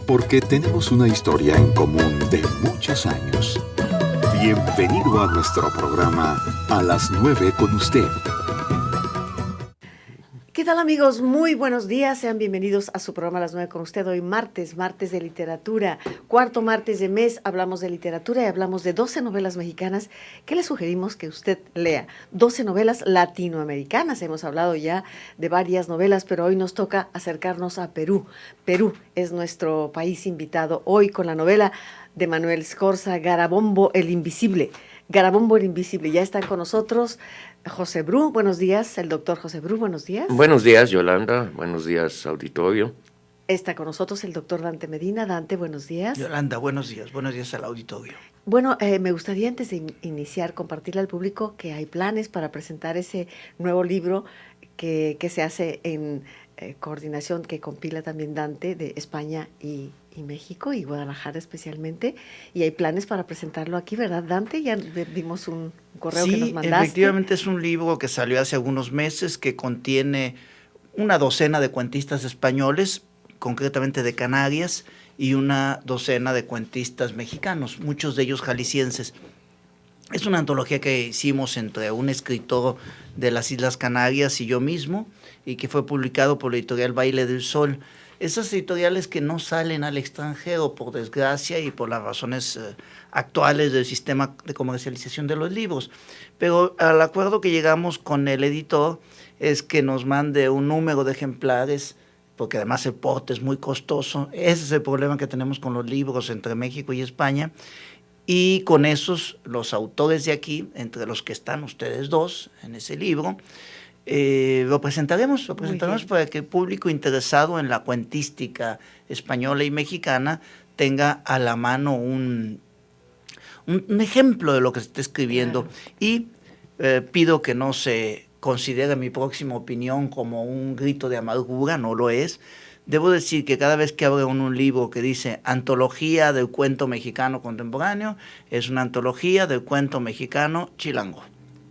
porque tenemos una historia en común de muchos años. Bienvenido a nuestro programa A las 9 con usted. ¿Qué tal, amigos? Muy buenos días, sean bienvenidos a su programa a las 9 con usted. Hoy martes de literatura, cuarto martes de mes, hablamos de literatura y hablamos de 12 novelas mexicanas que le sugerimos que usted lea. 12 novelas latinoamericanas, hemos hablado ya de varias novelas, pero hoy nos toca acercarnos a Perú. Perú es nuestro país invitado hoy con la novela de Manuel Scorza, Garabombo el Invisible. Garabombo el Invisible, ya están con nosotros José Bru, buenos días, el doctor José Bru, buenos días. Buenos días, Yolanda, buenos días, auditorio. Está con nosotros el doctor Dante Medina. Dante, buenos días. Yolanda, buenos días al auditorio. Bueno, me gustaría antes de iniciar compartirle al público que hay planes para presentar ese nuevo libro que se hace en coordinación, que compila también Dante, de España y México y Guadalajara especialmente, y hay planes para presentarlo aquí, ¿verdad, Dante? Ya vimos un correo que nos mandaste. Sí, efectivamente es un libro que salió hace algunos meses que contiene una docena de cuentistas españoles, concretamente de Canarias, y una docena de cuentistas mexicanos, muchos de ellos jaliscienses. Es una antología que hicimos entre un escritor de las Islas Canarias y yo mismo, y que fue publicado por la editorial Baile del Sol. Esas editoriales que no salen al extranjero, por desgracia, y por las razones actuales del sistema de comercialización de los libros. Pero al acuerdo que llegamos con el editor es que nos mande un número de ejemplares, porque además el porte es muy costoso. Ese es el problema que tenemos con los libros entre México y España. Y con esos, los autores de aquí, entre los que están ustedes dos en ese libro, lo presentaremos para que el público interesado en la cuentística española y mexicana tenga a la mano un ejemplo de lo que se está escribiendo. Claro. Y pido que no se considere mi próxima opinión como un grito de amargura, no lo es. Debo decir que cada vez que abre un libro que dice Antología del Cuento Mexicano Contemporáneo, es una antología del cuento mexicano chilango.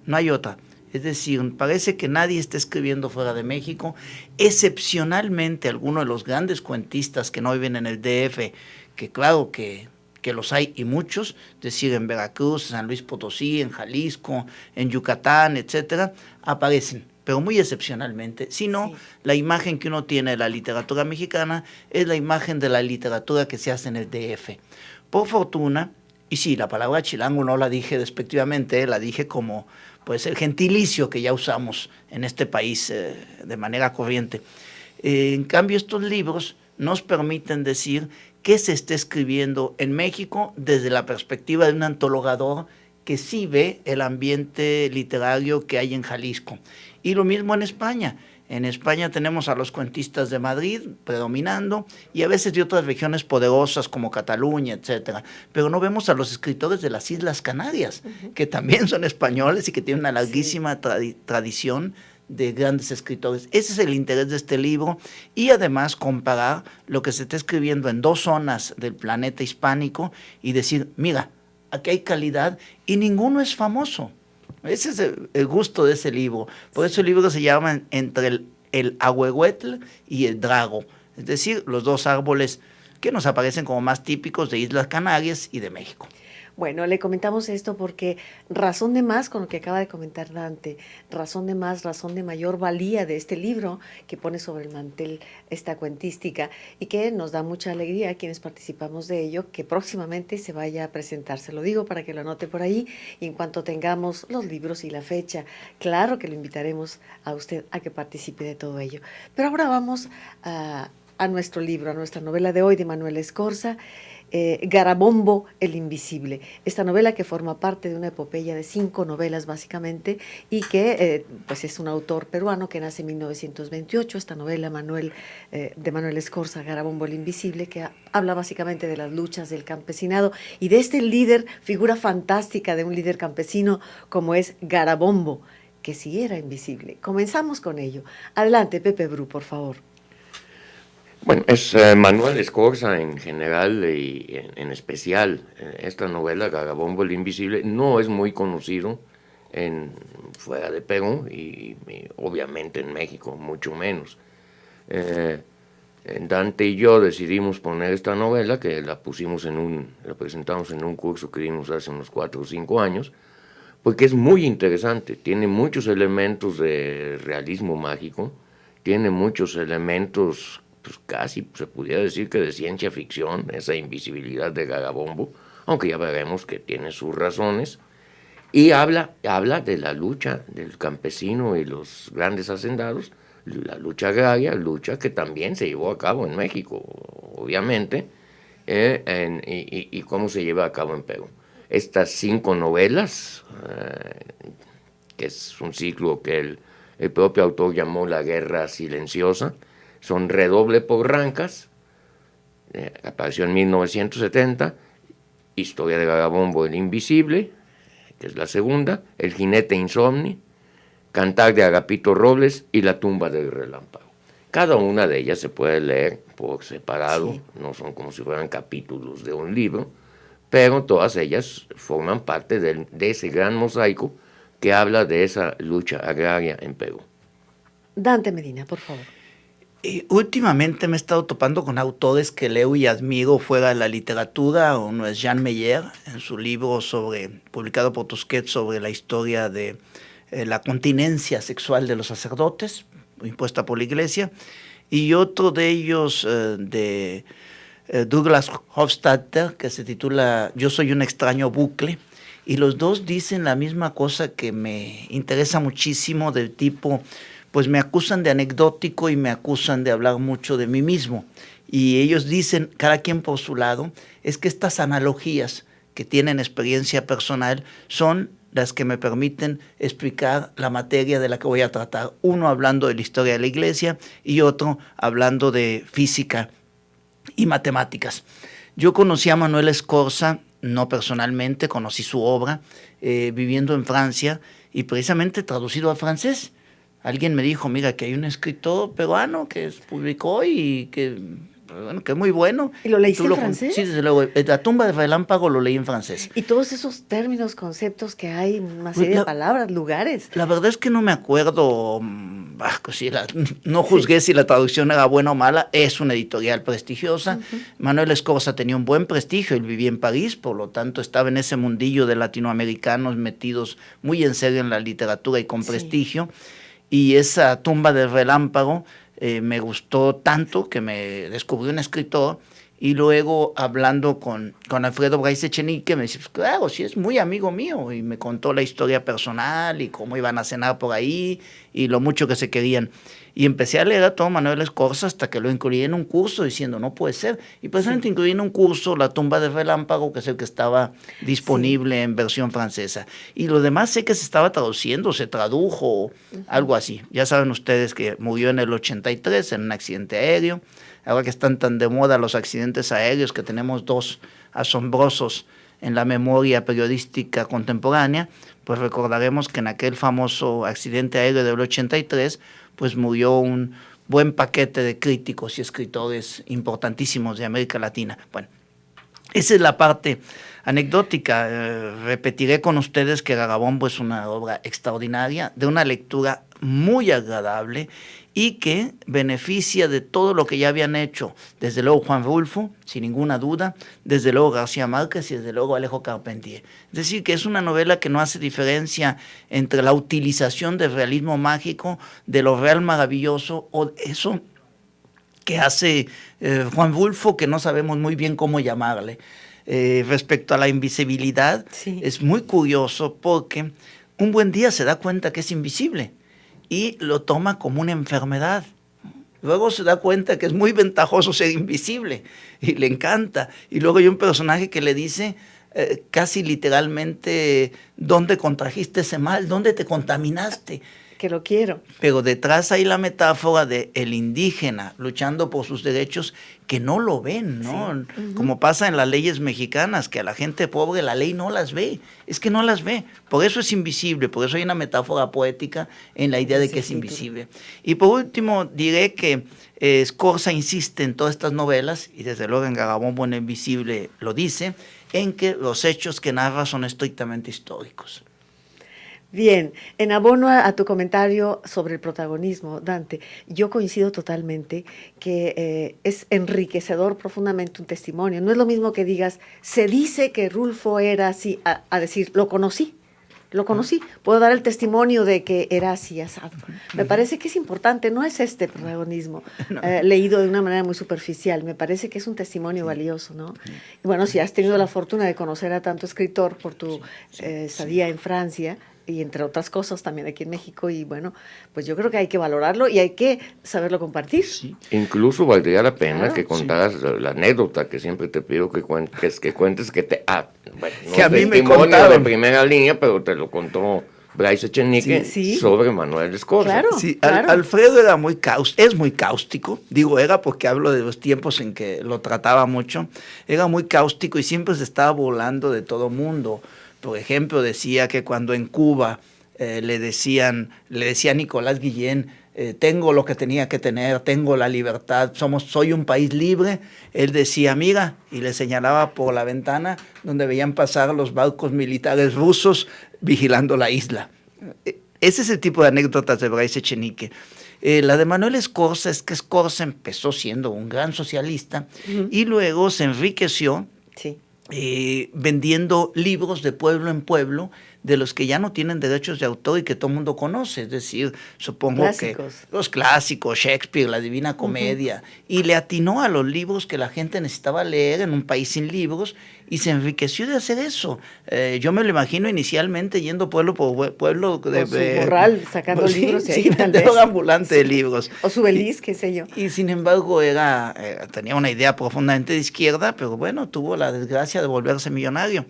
No hay otra. Es decir, parece que nadie está escribiendo fuera de México, excepcionalmente algunos de los grandes cuentistas que no viven en el DF, que claro que los hay y muchos, es decir, en Veracruz, en San Luis Potosí, en Jalisco, en Yucatán, etcétera, aparecen, pero muy excepcionalmente. Si no, sí, la imagen que uno tiene de la literatura mexicana es la imagen de la literatura que se hace en el DF. Por fortuna, y sí, la palabra chilango no la dije despectivamente, la dije como pues el gentilicio que ya usamos en este país de manera corriente. En cambio, estos libros nos permiten decir qué se está escribiendo en México desde la perspectiva de un antologador que sí ve el ambiente literario que hay en Jalisco. Y lo mismo en España. En España tenemos a los cuentistas de Madrid predominando y a veces de otras regiones poderosas como Cataluña, etcétera. Pero no vemos a los escritores de las Islas Canarias, que también son españoles y que tienen una larguísima tradición de grandes escritores. Ese es el interés de este libro y además comparar lo que se está escribiendo en dos zonas del planeta hispánico y decir, mira, aquí hay calidad y ninguno es famoso. Ese es el gusto de ese libro. Por eso el libro se llama Entre el ahuehuetl y el drago. Es decir, los dos árboles que nos aparecen como más típicos de Islas Canarias y de México. Bueno, le comentamos esto porque razón de más con lo que acaba de comentar Dante, razón de más, razón de mayor valía de este libro que pone sobre el mantel esta cuentística y que nos da mucha alegría a quienes participamos de ello, que próximamente se vaya a presentar. Se lo digo para que lo anote por ahí y en cuanto tengamos los libros y la fecha, claro que lo invitaremos a usted a que participe de todo ello. Pero ahora vamos a nuestro libro, a nuestra novela de hoy de Manuel Scorza, Garabombo el Invisible, esta novela que forma parte de una epopeya de 5 novelas básicamente y que pues es un autor peruano que nace en 1928, esta novela de Manuel Scorza, Garabombo el Invisible, que habla básicamente de las luchas del campesinado y de este líder, figura fantástica de un líder campesino como es Garabombo, que sí era invisible. Comenzamos con ello. Adelante, Pepe Bru, por favor. Bueno, es Manuel Scorza en general y en especial. Esta novela, Garabombo el Invisible, no es muy conocido fuera de Perú y obviamente en México mucho menos. Dante y yo decidimos poner esta novela, que la presentamos en un curso que dimos hace unos 4 o 5 años, porque es muy interesante, tiene muchos elementos de realismo mágico, tiene muchos elementos, pues casi se pudiera decir que de ciencia ficción, esa invisibilidad de Garabombo, aunque ya veremos que tiene sus razones, y habla de la lucha del campesino y los grandes hacendados, la lucha agraria, lucha que también se llevó a cabo en México, obviamente, y cómo se lleva a cabo en Perú. Estas 5 novelas, que es un ciclo que el propio autor llamó La Guerra Silenciosa, son Redoble por Rancas, apareció en 1970, Historia de Garabombo el Invisible, que es la segunda, El Jinete Insomni, Cantar de Agapito Robles y La Tumba del Relámpago. Cada una de ellas se puede leer por separado, sí. No son como si fueran capítulos de un libro, pero todas ellas forman parte de ese gran mosaico que habla de esa lucha agraria en Perú. Dante Medina, por favor. Últimamente me he estado topando con autores que leo y admiro fuera de la literatura. Uno es Jean Meyer, en su libro publicado por Tusquets sobre la historia de la continencia sexual de los sacerdotes, impuesta por la Iglesia, y otro de ellos de Douglas Hofstadter, que se titula Yo soy un extraño bucle, y los dos dicen la misma cosa que me interesa muchísimo, del tipo, pues me acusan de anecdótico y me acusan de hablar mucho de mí mismo, y ellos dicen, cada quien por su lado, es que estas analogías que tienen experiencia personal son las que me permiten explicar la materia de la que voy a tratar. Uno hablando de la historia de la Iglesia y otro hablando de física y matemáticas. Yo conocí a Manuel Escorza, no personalmente, conocí su obra, viviendo en Francia y precisamente traducido al francés. Alguien me dijo, mira, que hay un escritor peruano que publicó y que es muy bueno. ¿Y lo leíste en francés? Sí, desde luego. La Tumba del Relámpago lo leí en francés. Y todos esos términos, conceptos que hay, una serie de palabras, lugares. La verdad es que no me acuerdo, no juzgué si la traducción era buena o mala. Es una editorial prestigiosa. Manuel Escorza tenía un buen prestigio, él vivía en París, por lo tanto estaba en ese mundillo de latinoamericanos metidos muy en serio en la literatura y con prestigio. Y esa Tumba del Relámpago me gustó tanto que me descubrí un escritor, y luego hablando con Alfredo Bryce Echenique me dice, pues claro, sí es muy amigo mío, y me contó la historia personal y cómo iban a cenar por ahí y lo mucho que se querían. Y empecé a leer a todo Manuel Escorza hasta que lo incluí en un curso diciendo, no puede ser. Y precisamente incluí en un curso La Tumba del Relámpago, que es el que estaba disponible en versión francesa. Y lo demás sé que se estaba traduciendo, se tradujo, algo así. Ya saben ustedes que murió en el 83 en un accidente aéreo. Ahora que están tan de moda los accidentes aéreos, que tenemos 2 asombrosos en la memoria periodística contemporánea, pues recordaremos que en aquel famoso accidente aéreo del 83, pues murió un buen paquete de críticos y escritores importantísimos de América Latina. Bueno, esa es la parte anecdótica. Repetiré con ustedes que Garabombo es una obra extraordinaria, de una lectura muy agradable y que beneficia de todo lo que ya habían hecho, desde luego Juan Rulfo, sin ninguna duda, desde luego García Márquez y desde luego Alejo Carpentier. Es decir, que es una novela que no hace diferencia entre la utilización del realismo mágico, de lo real maravilloso, o eso que hace Juan Rulfo, que no sabemos muy bien cómo llamarle. Respecto a la invisibilidad, es muy curioso porque un buen día se da cuenta que es invisible y lo toma como una enfermedad. Luego se da cuenta que es muy ventajoso ser invisible y le encanta. Y luego hay un personaje que le dice casi literalmente, ¿dónde contrajiste ese mal? ¿Dónde te contaminaste? Que lo quiero. Pero detrás hay la metáfora de el indígena luchando por sus derechos que no lo ven, ¿no? Sí. Como pasa en las leyes mexicanas, que a la gente pobre la ley no las ve, es que no las ve, por eso es invisible, por eso hay una metáfora poética en la idea de que es invisible. Y por último diré que Escorza insiste en todas estas novelas, y desde luego en Garabombo en el Invisible lo dice, en que los hechos que narra son estrictamente históricos. Bien, en abono a tu comentario sobre el protagonismo, Dante, yo coincido totalmente que es enriquecedor profundamente un testimonio. No es lo mismo que digas, se dice que Rulfo era así, a decir, lo conocí. Puedo dar el testimonio de que era así asado. Me parece que es importante, no es este protagonismo leído de una manera muy superficial, me parece que es un testimonio valioso, ¿no? Y bueno, si has tenido la fortuna de conocer a tanto escritor por tu estadía en Francia, y entre otras cosas también aquí en México, y bueno, pues yo creo que hay que valorarlo y hay que saberlo compartir. Sí. Incluso valdría la pena Claro. que contaras la anécdota que siempre te pido que cuentes, bueno, no Que a mí me testimonio contaron. de primera línea, pero te lo contó Bryce Echenique Sí. sobre Manuel Escorza. Claro. Sí, claro. Alfredo era es muy cáustico, digo era porque hablo de los tiempos en que lo trataba mucho, era muy cáustico y siempre se estaba burlando de todo mundo. Por ejemplo, decía que cuando en Cuba le decía Nicolás Guillén, tengo lo que tenía que tener, tengo la libertad, soy un país libre, él decía, mira, y le señalaba por la ventana donde veían pasar los barcos militares rusos vigilando la isla. Ese es el tipo de anécdotas de Bryce Echenique. La de Manuel Escorza es que Escorza empezó siendo un gran socialista y luego se enriqueció Sí. vendiendo libros de pueblo en pueblo de los que ya no tienen derechos de autor y que todo el mundo conoce, es decir, supongo Clásicos. que los clásicos, Shakespeare, la Divina Comedia, y le atinó a los libros que la gente necesitaba leer en un país sin libros y se enriqueció de hacer eso. Yo me lo imagino inicialmente yendo pueblo por pueblo Con su morral, sacando libros y ahí, sí, tal vendedor vez. ambulante de libros. O su beliz, qué sé yo. Y sin embargo tenía una idea profundamente de izquierda, pero bueno, tuvo la desgracia de volverse millonario.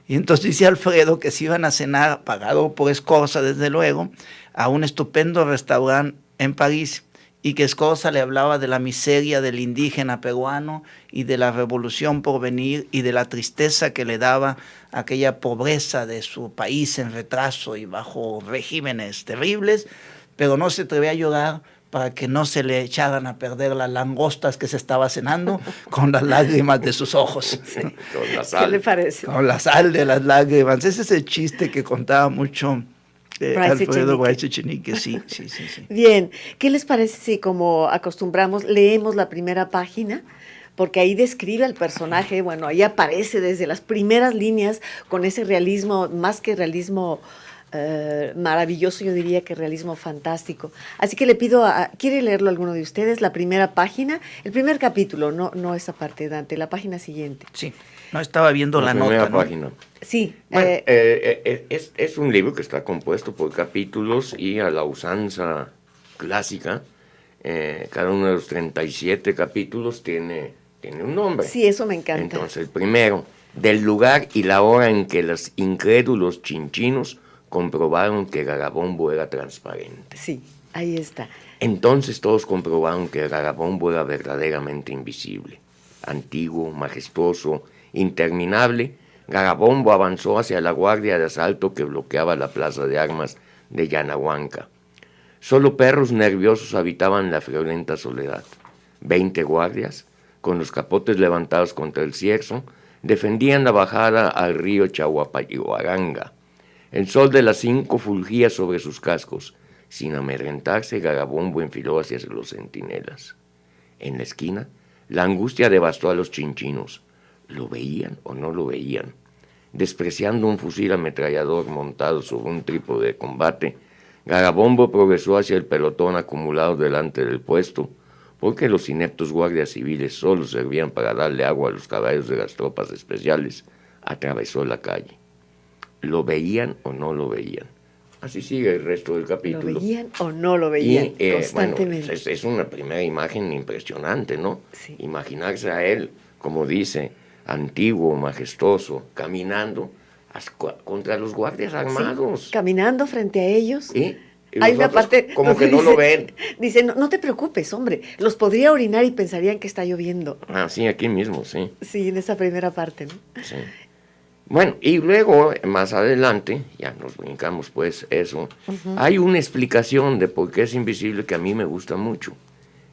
Y entonces dice Alfredo que se iban a cenar, pagado por Escorza desde luego, a un estupendo restaurante en París, y que Escorza le hablaba de la miseria del indígena peruano y de la revolución por venir y de la tristeza que le daba aquella pobreza de su país en retraso y bajo regímenes terribles, pero no se atrevía a llorar para que no se le echaran a perder las langostas que se estaba cenando con las lágrimas de sus ojos. Sí, con la ¿Qué sal. le parece? Con la sal de las lágrimas. Ese es el chiste que contaba mucho Alfredo Bryce Echenique. Sí. Bien, ¿qué les parece si, como acostumbramos, leemos la primera página? Porque ahí describe al personaje, bueno, ahí aparece desde las primeras líneas con ese realismo, más que realismo maravilloso, yo diría que realismo fantástico. Así que le pido, ¿quiere leerlo alguno de ustedes? La primera página, el primer capítulo, no esa parte, Dante, la página siguiente. Sí, no estaba viendo la primera nota, ¿no? página. Sí. Bueno, es un libro que está compuesto por capítulos y a la usanza clásica, cada uno de los 37 capítulos tiene un nombre. Sí, eso me encanta. Entonces, el primero, del lugar y la hora en que los incrédulos chinchinos comprobaron que Garabombo era transparente. Sí, ahí está. Entonces todos comprobaron que Garabombo era verdaderamente invisible. Antiguo, majestuoso, interminable, Garabombo avanzó hacia la guardia de asalto que bloqueaba la plaza de armas de Yanahuanca. Solo perros nerviosos habitaban la friolenta soledad. 20 guardias, con los capotes levantados contra el cierzo, defendían la bajada al río Chahuapayhuaranga. El sol de las 5 fulgía sobre sus cascos. Sin amedrentarse, Garabombo enfiló hacia los centinelas. En la esquina, la angustia devastó a los chinchinos. ¿Lo veían o no lo veían? Despreciando un fusil ametrallador montado sobre un trípode de combate, Garabombo progresó hacia el pelotón acumulado delante del puesto, porque los ineptos guardias civiles solo servían para darle agua a los caballos de las tropas especiales. Atravesó la calle. ¿Lo veían o no lo veían? Así sigue el resto del capítulo. ¿Lo veían o no lo veían? Y, constantemente. Bueno, es una primera imagen impresionante, ¿no? Sí. Imaginarse a él, como dice, antiguo, majestuoso, caminando contra los guardias armados. Sí, caminando frente a ellos. Y Hay los una otros parte como donde que no lo ven. Dice, no te preocupes, hombre, los podría orinar y pensarían que está lloviendo. Ah, sí, aquí mismo, sí. Sí, en esa primera parte, ¿no? Sí. Bueno, y luego, más adelante, ya nos brincamos pues eso, hay una explicación de por qué es invisible que a mí me gusta mucho.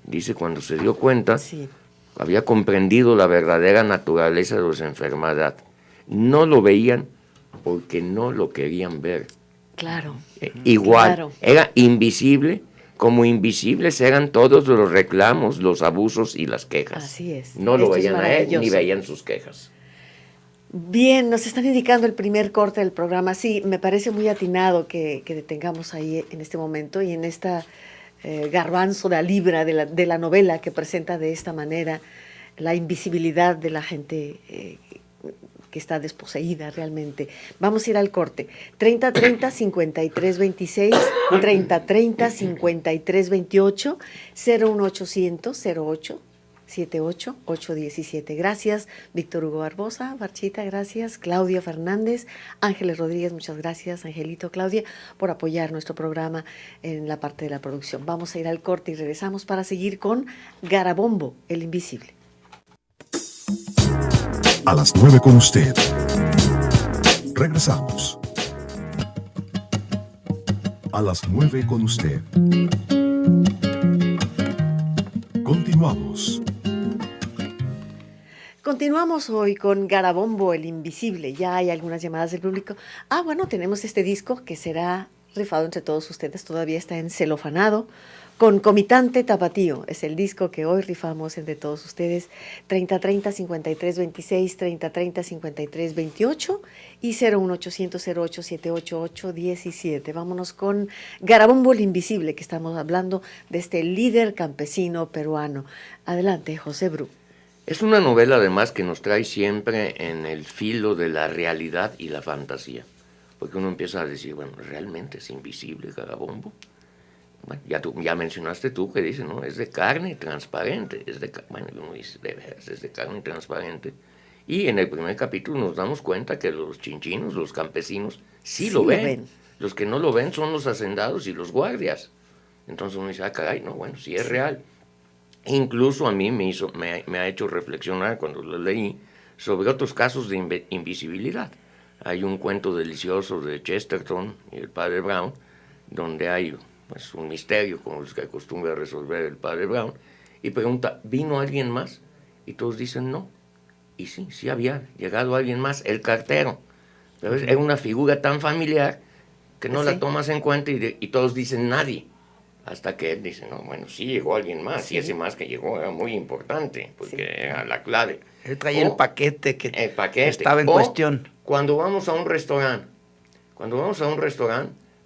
Dice, cuando se dio cuenta, Sí. había comprendido la verdadera naturaleza de su enfermedad. No lo veían porque no lo querían ver. Claro. Igual, Claro. era invisible, como invisibles eran todos los reclamos, los abusos y las quejas. Así es. No lo Esto es veían a él, ni maravilloso. veían sus quejas. Bien, nos están indicando el primer corte del programa. Sí, me parece muy atinado que detengamos ahí en este momento y en esta garbanzo de la libra de la novela que presenta de esta manera la invisibilidad de la gente que está desposeída realmente. Vamos a ir al corte. 3030-5326, 3030-5328, 01800-08 78-817. Gracias, Víctor Hugo Barbosa, Barchita, gracias, Claudia Fernández, Ángeles Rodríguez, muchas gracias, Angelito, Claudia, por apoyar nuestro programa en la parte de la producción. Vamos a ir al corte y regresamos para seguir con Garabombo, el invisible. A las 9 con usted. Regresamos. A las 9 con usted. Continuamos. Continuamos hoy con Garabombo, el invisible. Ya hay algunas llamadas del público. Bueno, tenemos este disco que será rifado entre todos ustedes. Todavía está encelofanado. Concomitante Tapatío es el disco que hoy rifamos entre todos ustedes. 3030-5326, 3030-5328 y 01800-0878-817. Vámonos con Garabombo, el invisible, que estamos hablando de este líder campesino peruano. Adelante, José Bru. Es una novela además que nos trae siempre en el filo de la realidad y la fantasía, porque uno empieza a decir, bueno, ¿realmente es invisible Garabombo? Bueno, ya mencionaste tú que dice, ¿no? Es de carne transparente, bueno, uno dice, de veras, es de carne transparente. Y en el primer capítulo nos damos cuenta que los chinchinos, los campesinos, sí lo ven. Los que no lo ven son los hacendados y los guardias. Entonces uno dice, caray, no, bueno, sí es real. Incluso a mí me ha hecho reflexionar cuando lo leí sobre otros casos de invisibilidad. Hay un cuento delicioso de Chesterton y el padre Brown, donde hay pues, un misterio como los que acostumbra resolver el padre Brown, y pregunta, ¿vino alguien más? Y todos dicen no. Y sí había llegado alguien más, el cartero. Pero es una figura tan familiar que no la tomas en cuenta y todos dicen nadie. Hasta que él dice, no, bueno, sí llegó alguien más, y ese más que llegó era muy importante, porque era la clave. Él traía el paquete que estaba en cuestión. Cuando vamos a un restaurante,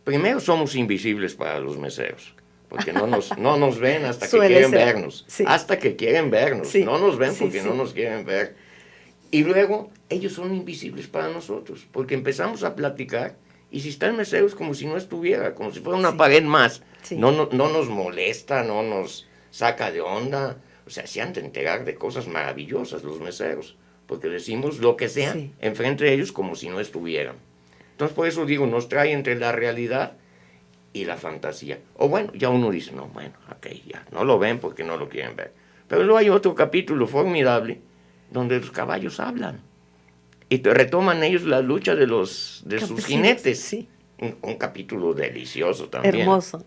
primero somos invisibles para los meseros, porque no nos ven hasta que quieren vernos, hasta que quieren vernos, no nos ven porque no nos quieren ver. Y luego ellos son invisibles para nosotros, porque empezamos a platicar, y si está el mesero es como si no estuviera, como si fuera una pared más. No nos molesta, no nos saca de onda. O sea, se han de enterar de cosas maravillosas los meseros, porque decimos lo que sea enfrente de ellos como si no estuvieran. Entonces, por eso digo, nos trae entre la realidad y la fantasía. O bueno, ya uno dice, no, bueno, ok, ya, no lo ven porque no lo quieren ver. Pero luego hay otro capítulo formidable donde los caballos hablan. Y retoman ellos la lucha de sus jinetes. Sí. Un capítulo delicioso también. Hermoso.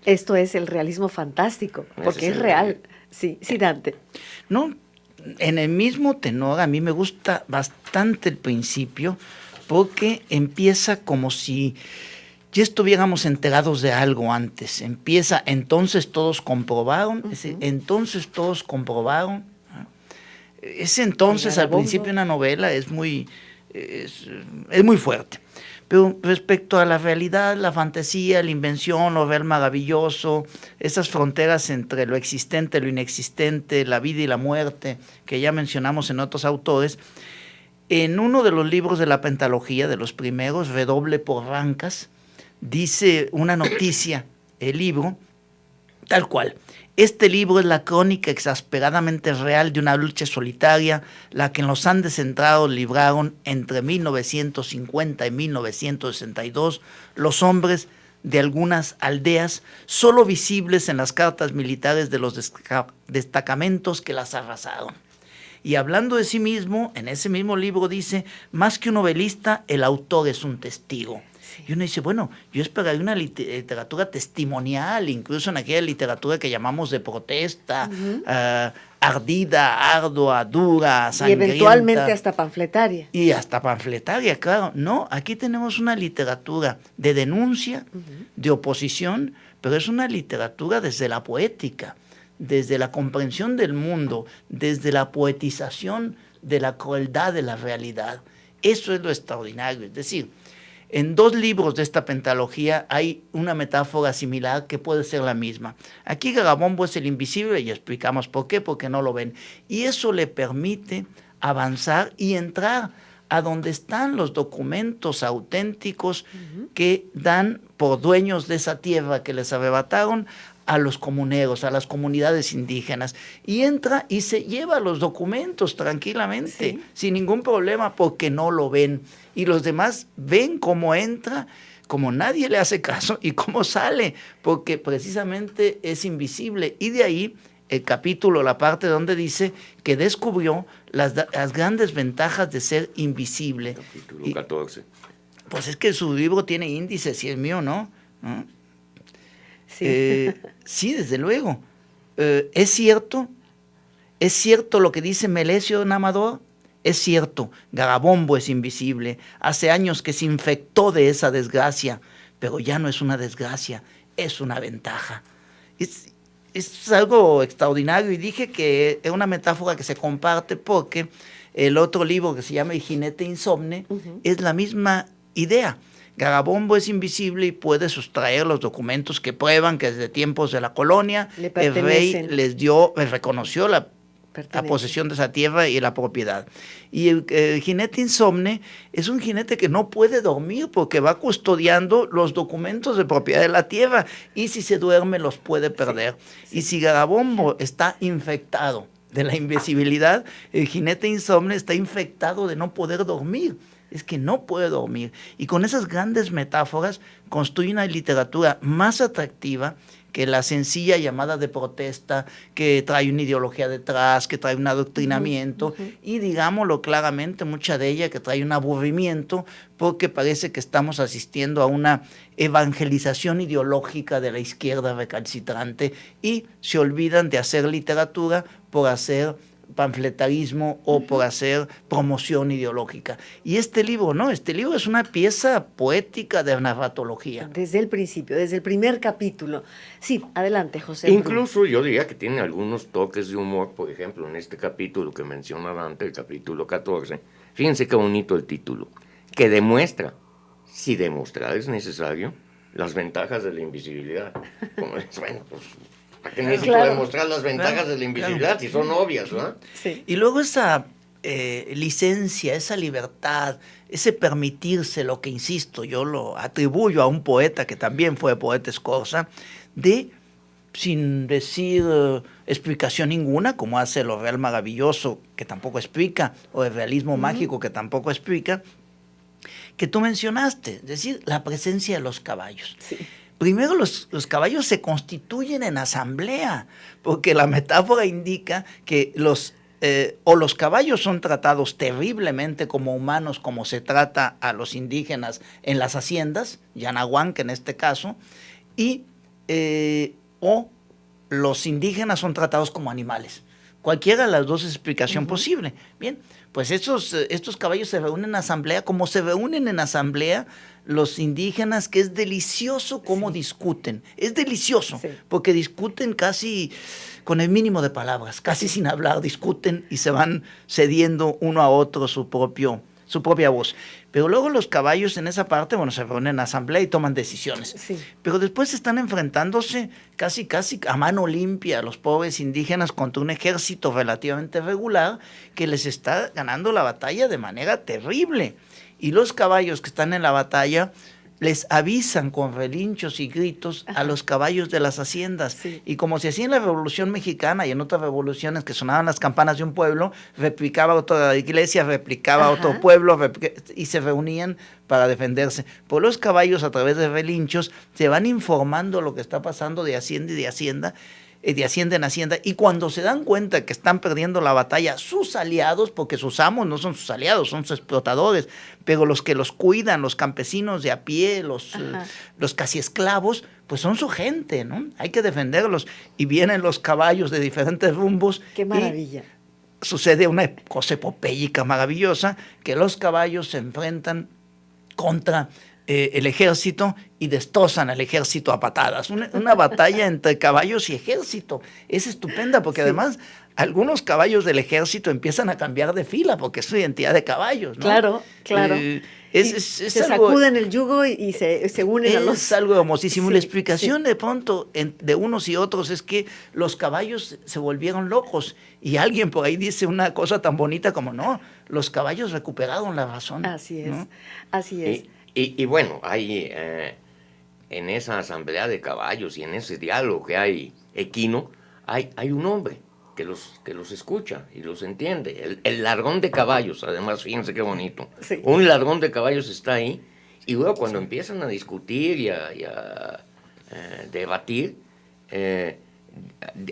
Esto es el realismo fantástico, porque es real. Sí, Dante. No, en el mismo tenor, a mí me gusta bastante el principio, porque empieza como si ya estuviéramos enterados de algo antes. Empieza, entonces todos comprobaron, entonces todos comprobaron. Ese entonces al principio de una novela es muy fuerte. Pero respecto a la realidad, la fantasía, la invención, lo real maravilloso, esas fronteras entre lo existente, lo inexistente, la vida y la muerte, que ya mencionamos en otros autores, en uno de los libros de la pentalogía, de los primeros, Redoble por Rancas, dice una noticia, el libro, tal cual. Este libro es la crónica exasperadamente real de una lucha solitaria, la que en los Andes centrados libraron entre 1950 y 1962 los hombres de algunas aldeas, solo visibles en las cartas militares de los destacamentos que las arrasaron. Y hablando de sí mismo, en ese mismo libro dice, más que un novelista, el autor es un testigo. Sí. Y uno dice, bueno, yo esperaría una literatura testimonial, incluso en aquella literatura que llamamos de protesta, ardida, ardua, dura, Y sangrienta. eventualmente hasta panfletaria. Y hasta panfletaria, claro. No, aquí tenemos una literatura de denuncia, de oposición, pero es una literatura desde la poética, desde la comprensión del mundo, desde la poetización de la crueldad de la realidad. Eso es lo extraordinario. Es decir, en 2 libros de esta pentalogía hay una metáfora similar que puede ser la misma. Aquí Garabombo es el invisible y explicamos por qué, porque no lo ven. Y eso le permite avanzar y entrar a donde están los documentos auténticos que dan por dueños de esa tierra que les arrebataron a los comuneros, a las comunidades indígenas, y entra y se lleva los documentos tranquilamente, Sí. sin ningún problema, porque no lo ven. Y los demás ven cómo entra, como nadie le hace caso, y cómo sale, porque precisamente es invisible. Y de ahí el capítulo, la parte donde dice que descubrió las grandes ventajas de ser invisible. Capítulo 14. Pues es que su libro tiene índices, y el mío no. Sí. Sí, desde luego. ¿Es cierto lo que dice Melesio Namador? Es cierto, Garabombo es invisible. Hace años que se infectó de esa desgracia, pero ya no es una desgracia, es una ventaja. Es algo extraordinario, y dije que es una metáfora que se comparte porque el otro libro que se llama El jinete insomne es la misma idea. Garabombo es invisible y puede sustraer los documentos que prueban que desde tiempos de la colonia Le el rey pertenecen. les reconoció la posesión de esa tierra y la propiedad. Y el jinete insomne es un jinete que no puede dormir porque va custodiando los documentos de propiedad de la tierra, y si se duerme los puede perder. Y si Garabombo está infectado de la invisibilidad, el jinete insomne está infectado de no poder dormir. Es que no puede dormir. Y con esas grandes metáforas construye una literatura más atractiva que la sencilla llamada de protesta, que trae una ideología detrás, que trae un adoctrinamiento, y digámoslo claramente, mucha de ella que trae un aburrimiento, porque parece que estamos asistiendo a una evangelización ideológica de la izquierda recalcitrante, y se olvidan de hacer literatura por hacer panfletarismo o por hacer promoción ideológica. Y este libro no, este libro es una pieza poética de narratología. Desde el principio, desde el primer capítulo. Sí, adelante, José. Incluso yo diría que tiene algunos toques de humor, por ejemplo, en este capítulo que menciona Dante, el capítulo 14. Fíjense qué bonito el título, que demuestra, si demostrar es necesario, las ventajas de la invisibilidad. Como es, bueno, pues, ¿para qué necesito demostrar las ventajas de la invisibilidad si son obvias, ¿no? Sí. Y luego esa licencia, esa libertad, ese permitirse lo que, insisto, yo lo atribuyo a un poeta que también fue poeta Scorza, de, sin decir explicación ninguna, como hace lo real maravilloso, que tampoco explica, o el realismo mágico, que tampoco explica, que tú mencionaste, es decir, la presencia de los caballos. Sí. Primero, los caballos se constituyen en asamblea, porque la metáfora indica que los caballos son tratados terriblemente como humanos, como se trata a los indígenas en las haciendas, Yanahuanca en este caso, o los indígenas son tratados como animales. Cualquiera de las dos es explicación posible. Bien, pues estos caballos se reúnen en asamblea, como se reúnen en asamblea los indígenas, que es delicioso cómo discuten. Es delicioso, porque discuten casi con el mínimo de palabras, casi sin hablar, discuten y se van cediendo uno a otro su propia voz. Pero luego los caballos en esa parte, bueno, se reúnen en asamblea y toman decisiones. Sí. Pero después están enfrentándose casi a mano limpia los pobres indígenas contra un ejército relativamente regular que les está ganando la batalla de manera terrible. Y los caballos que están en la batalla les avisan con relinchos y gritos a los caballos de las haciendas. Sí. Y como se hacía en la Revolución Mexicana y en otras revoluciones, que sonaban las campanas de un pueblo, replicaba otra iglesia, replicaba otro pueblo, y se reunían para defenderse. Por los caballos, a través de relinchos, se van informando lo que está pasando de hacienda y de hacienda, de hacienda en hacienda, y cuando se dan cuenta que están perdiendo la batalla sus aliados, porque sus amos no son sus aliados, son sus explotadores, pero los que los cuidan, los campesinos de a pie, los casi esclavos, pues son su gente, ¿no? Hay que defenderlos. Y vienen los caballos de diferentes rumbos. ¡Qué maravilla! Sucede una cosa epopéyica maravillosa, que los caballos se enfrentan contra el ejército y destrozan al ejército a patadas. Una batalla entre caballos y ejército. Es estupenda porque además algunos caballos del ejército empiezan a cambiar de fila porque es su identidad de caballos, ¿no? Claro, claro. Se algo, sacuden el yugo y se unen a los... Es algo hermosísimo. Sí, la explicación de pronto de unos y otros es que los caballos se volvieron locos y alguien por ahí dice una cosa tan bonita como no, los caballos recuperaron la razón. Así es, ¿no? Así es. Y bueno, hay en esa asamblea de caballos y en ese diálogo que hay equino, hay un hombre que los escucha y los entiende. El ladrón de caballos, además, fíjense qué bonito. Sí. Un ladrón de caballos está ahí y luego cuando empiezan a discutir y a debatir,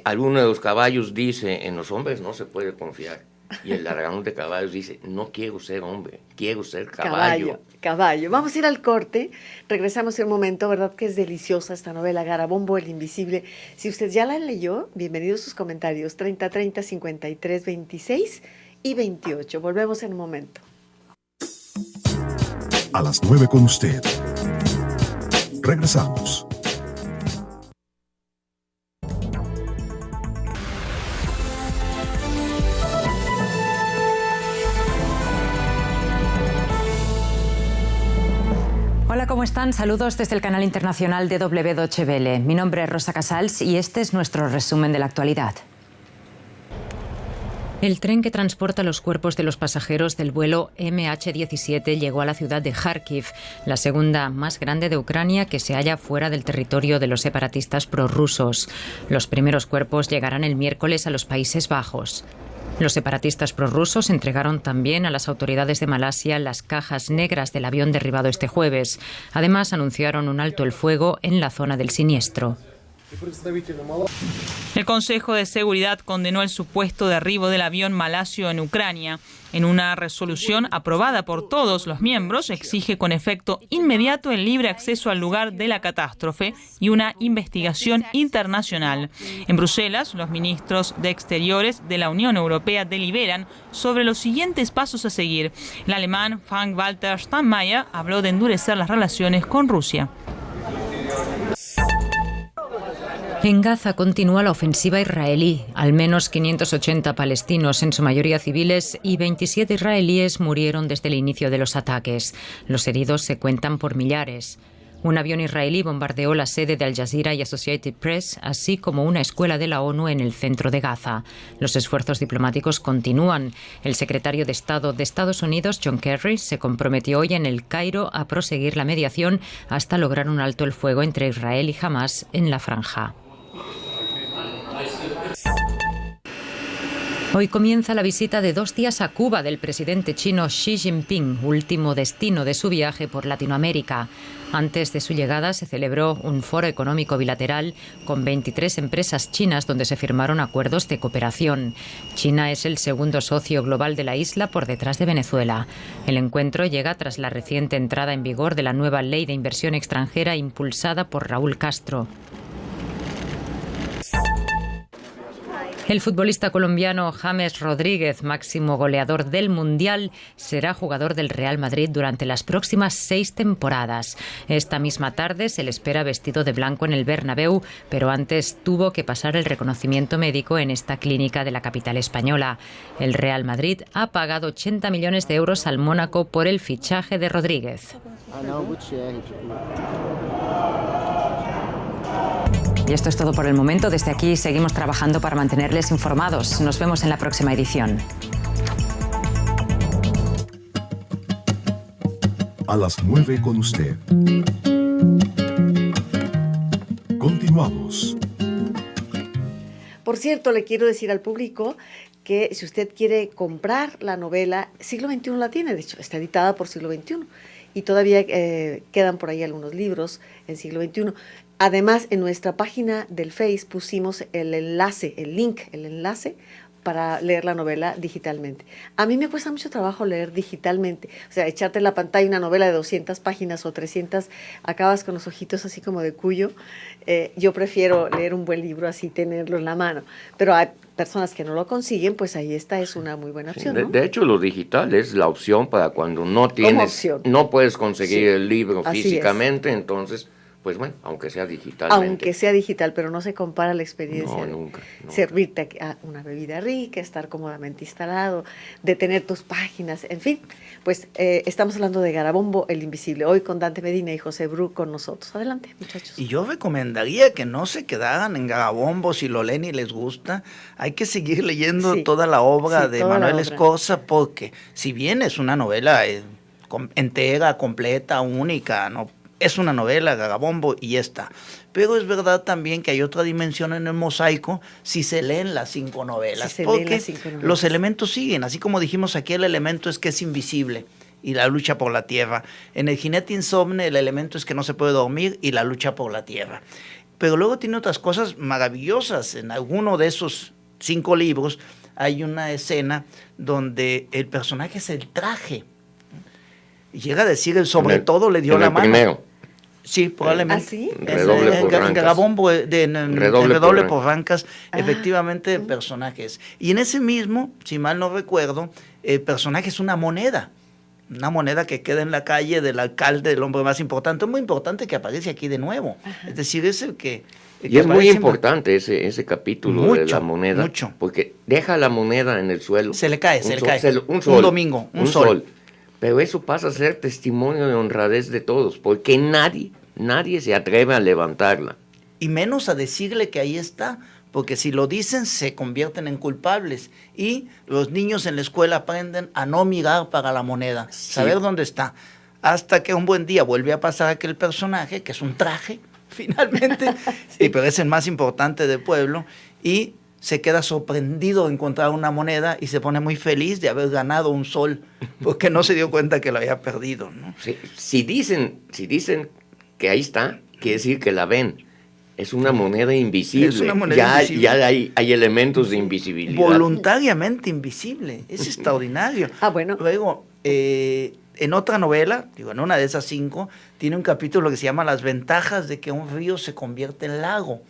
alguno de los caballos dice, en los hombres no se puede confiar. Y el ladrón de caballos dice, no quiero ser hombre, quiero ser caballo. Caballo. Vamos a ir al corte, regresamos en un momento, ¿verdad que es deliciosa esta novela, Garabombo el Invisible? Si usted ya la leyó, bienvenidos sus comentarios, 3030 53 26 y 28. Volvemos en un momento. A las 9 con usted. Regresamos. Hola, ¿cómo están? Saludos desde el canal internacional de Deutsche Welle. Mi nombre es Rosa Casals y este es nuestro resumen de la actualidad. El tren que transporta los cuerpos de los pasajeros del vuelo MH17 llegó a la ciudad de Kharkiv, la segunda más grande de Ucrania que se halla fuera del territorio de los separatistas prorrusos. Los primeros cuerpos llegarán el miércoles a los Países Bajos. Los separatistas prorrusos entregaron también a las autoridades de Malasia las cajas negras del avión derribado este jueves. Además, anunciaron un alto el fuego en la zona del siniestro. El Consejo de Seguridad condenó el supuesto derribo del avión malasio en Ucrania. En una resolución aprobada por todos los miembros, exige con efecto inmediato el libre acceso al lugar de la catástrofe y una investigación internacional. En Bruselas, los ministros de Exteriores de la Unión Europea deliberan sobre los siguientes pasos a seguir. El alemán Frank-Walter Steinmeier habló de endurecer las relaciones con Rusia. En Gaza continúa la ofensiva israelí. Al menos 580 palestinos, en su mayoría civiles, y 27 israelíes murieron desde el inicio de los ataques. Los heridos se cuentan por millares. Un avión israelí bombardeó la sede de Al Jazeera y Associated Press, así como una escuela de la ONU en el centro de Gaza. Los esfuerzos diplomáticos continúan. El secretario de Estado de Estados Unidos, John Kerry, se comprometió hoy en El Cairo a proseguir la mediación hasta lograr un alto el fuego entre Israel y Hamás en la franja. Hoy comienza la visita de 2 días a Cuba del presidente chino Xi Jinping, último destino de su viaje por Latinoamérica. Antes de su llegada se celebró un foro económico bilateral con 23 empresas chinas donde se firmaron acuerdos de cooperación. China es el segundo socio global de la isla por detrás de Venezuela. El encuentro llega tras la reciente entrada en vigor de la nueva ley de inversión extranjera impulsada por Raúl Castro. El futbolista colombiano James Rodríguez, máximo goleador del Mundial, será jugador del Real Madrid durante las próximas 6 temporadas. Esta misma tarde se le espera vestido de blanco en el Bernabéu, pero antes tuvo que pasar el reconocimiento médico en esta clínica de la capital española. El Real Madrid ha pagado 80 millones de euros al Mónaco por el fichaje de Rodríguez. Y esto es todo por el momento. Desde aquí seguimos trabajando para mantenerles informados. Nos vemos en la próxima edición. A las 9 con usted. Continuamos. Por cierto, le quiero decir al público que si usted quiere comprar la novela, Siglo XXI la tiene, de hecho, está editada por Siglo XXI. Y todavía quedan por ahí algunos libros en Siglo XXI. Además, en nuestra página del Face pusimos el enlace para leer la novela digitalmente. A mí me cuesta mucho trabajo leer digitalmente, o sea, echarte en la pantalla una novela de 200 páginas o 300, acabas con los ojitos así como de cuyo. Yo prefiero leer un buen libro así, tenerlo en la mano, pero hay personas que no lo consiguen, pues ahí está, es una muy buena opción, ¿no? De hecho, lo digital es la opción para cuando no tienes, no puedes conseguir el libro físicamente, entonces, pues bueno, aunque sea digitalmente. Aunque sea digital, pero no se compara la experiencia nunca. Servirte a una bebida rica, estar cómodamente instalado, de tener tus páginas, en fin. Pues estamos hablando de Garabombo, el Invisible, hoy con Dante Medina y José Bru con nosotros. Adelante, muchachos. Y yo recomendaría que no se quedaran en Garabombo si lo leen y les gusta. Hay que seguir leyendo toda la obra de Manuel Escorza, porque si bien es una novela entera, completa, única, no es una novela, Garabombo, y ya está. Pero es verdad también que hay otra dimensión en el mosaico si se leen las 5 novelas, porque los elementos siguen, así como dijimos aquí, el elemento es que es invisible y la lucha por la tierra. En el Jinete Insomne el elemento es que no se puede dormir y la lucha por la tierra. Pero luego tiene otras cosas maravillosas. En alguno de esos 5 libros hay una escena donde el personaje es el traje. Y llega a decir, el sobre todo le dio la mano. Primero. Sí, probablemente. ¿Ah, sí? Redoble por Rancas. En Garabombo, Redoble por Rancas, Ah. efectivamente, personajes. Y en ese mismo, si mal no recuerdo, el personaje es una moneda que queda en la calle del alcalde, del hombre más importante, muy importante, que aparece aquí de nuevo. Ajá. Es decir, es el que... Y es muy importante ese capítulo de la moneda, mucho. porque deja la moneda en el suelo. Se le cae. Un sol. Un domingo, un sol. Pero eso pasa a ser testimonio de honradez de todos, porque nadie se atreve a levantarla. Y menos a decirle que ahí está, porque si lo dicen se convierten en culpables. Y los niños en la escuela aprenden a no mirar para la moneda, saber dónde está. Hasta que un buen día vuelve a pasar aquel personaje, que es un traje, finalmente, pero es el más importante del pueblo, y se queda sorprendido de encontrar una moneda y se pone muy feliz de haber ganado un sol, porque no se dio cuenta que lo había perdido, ¿no? Sí, si dicen que ahí está, quiere decir que la ven. Es una moneda invisible. Es una moneda invisible. Ya hay elementos de invisibilidad. Voluntariamente invisible. Es extraordinario. Bueno. Luego, en otra novela, en una de esas 5, tiene un capítulo que se llama Las ventajas de que un río se convierte en lago.